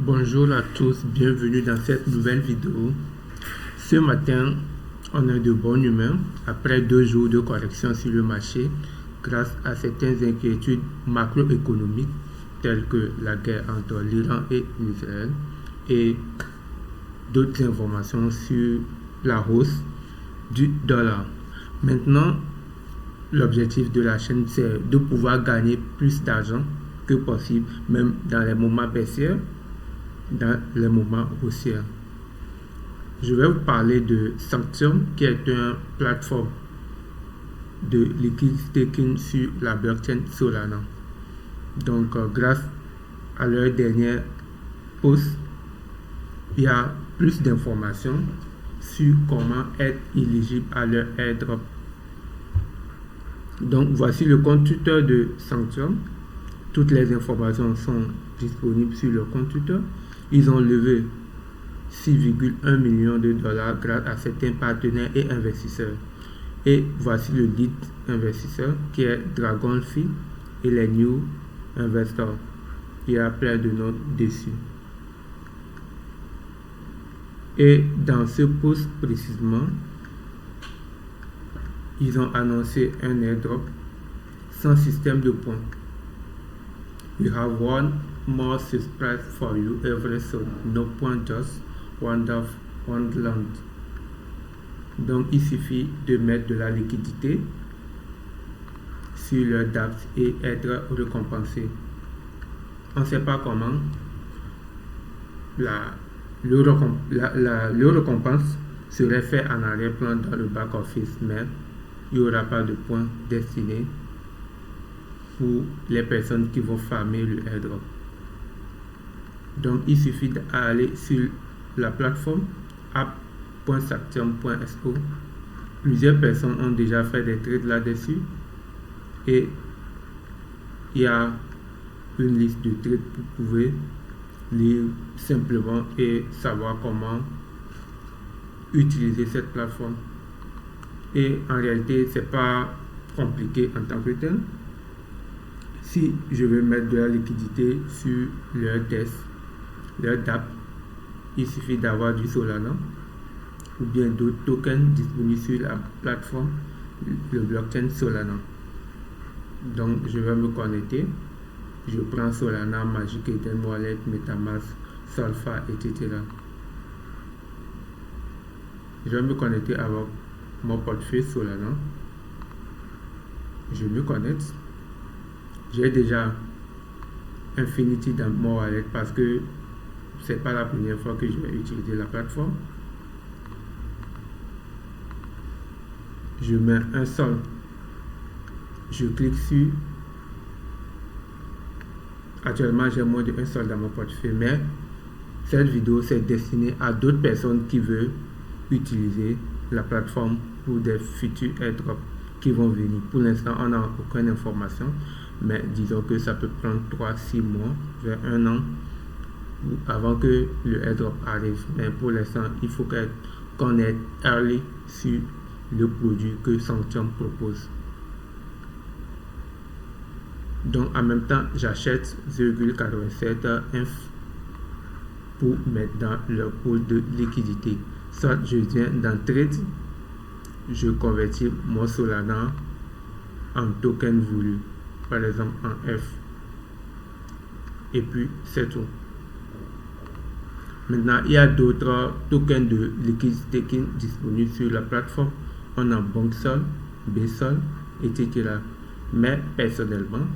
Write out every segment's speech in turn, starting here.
Bonjour à tous, bienvenue dans cette nouvelle vidéo. Ce matin, on est de bonne humeur après 2 jours de correction sur le marché grâce à certaines inquiétudes macroéconomiques telles que la guerre entre l'Iran et l'Israël et d'autres informations sur la hausse du dollar. Maintenant, l'objectif de la chaîne, c'est de pouvoir gagner plus d'argent que possible, même dans les moments baissiers, dans les moments haussiers. Je vais vous parler de Sanctum, qui est une plateforme de liquid staking sur la blockchain Solana. Donc, grâce à leur dernière post, il y a plus d'informations sur comment être éligible à leur airdrop. Donc, voici le compte Twitter de Sanctum. Toutes les informations sont disponibles sur le compte Twitter. Ils ont levé 6,1 millions de dollars grâce à certains partenaires et investisseurs. Et voici le lead investisseur qui est Dragonfly et les new investors. Il y a plein de noms dessus. Et dans ce post précisément, ils ont annoncé un airdrop sans système de points. We have one more surprise for you every so no point, just Wonderland. Donc il suffit de mettre de la liquidité sur leur DApps et être récompensé. On ne sait pas comment le récompense serait fait en arrière-plan dans le back-office, mais il n'y aura pas de points destinés pour les personnes qui vont farmer le airdrop. Donc il suffit d'aller sur la plateforme app.sanctum.so. Plusieurs personnes ont déjà fait des trades là-dessus et il y a une liste de trades que vous pouvez lire simplement et savoir comment utiliser cette plateforme. Et en réalité, c'est pas compliqué en tant que tel. Si je veux mettre de la liquidité sur leur test, leur DApp, il suffit d'avoir du Solana ou bien d'autres tokens disponibles sur la plateforme, le blockchain Solana. Donc, je vais me connecter. Je prends Solana, Magic Eden Wallet, Metamask, Solfa, etc. Je vais me connecter avec mon portefeuille Solana. Je me connecte. J'ai déjà Infinity dans mon wallet parce que c'est pas la première fois que je vais utiliser la plateforme. Je mets un sol. Je clique sur. Actuellement, j'ai moins de un sol dans mon portefeuille, mais cette vidéo c'est destiné à d'autres personnes qui veulent utiliser la plateforme pour des futurs airdrops qui vont venir. Pour l'instant, on n'a aucune information, mais disons que ça peut prendre 3-6 mois, vers 1 an, avant que le airdrop arrive. Mais pour l'instant, il faut qu'on ait early sur le produit que Sanctum propose. Donc en même temps, j'achète 0,87 inf pour mettre dans le pool de liquidité. Soit je viens dans trade, je convertis mon Solana en token voulu, par exemple en F, et puis c'est tout. Maintenant, il y a d'autres tokens de liquid staking disponibles sur la plateforme. On a Bonksol, Bsol, etc. Mais personnellement,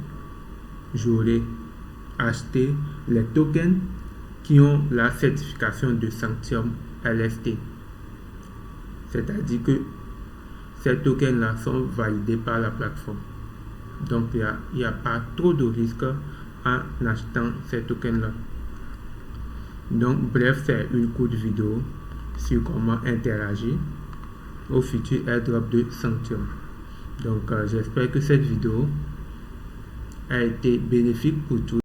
j'aurais acheté les tokens qui ont la certification de Sanctum LST. C'est-à-dire que ces tokens-là sont validés par la plateforme. Donc, il n'y a pas trop de risque en achetant ces tokens-là. Donc, bref, c'est une courte vidéo sur comment interagir au futur airdrop de Sanctum. Donc, j'espère que cette vidéo a été bénéfique pour tous.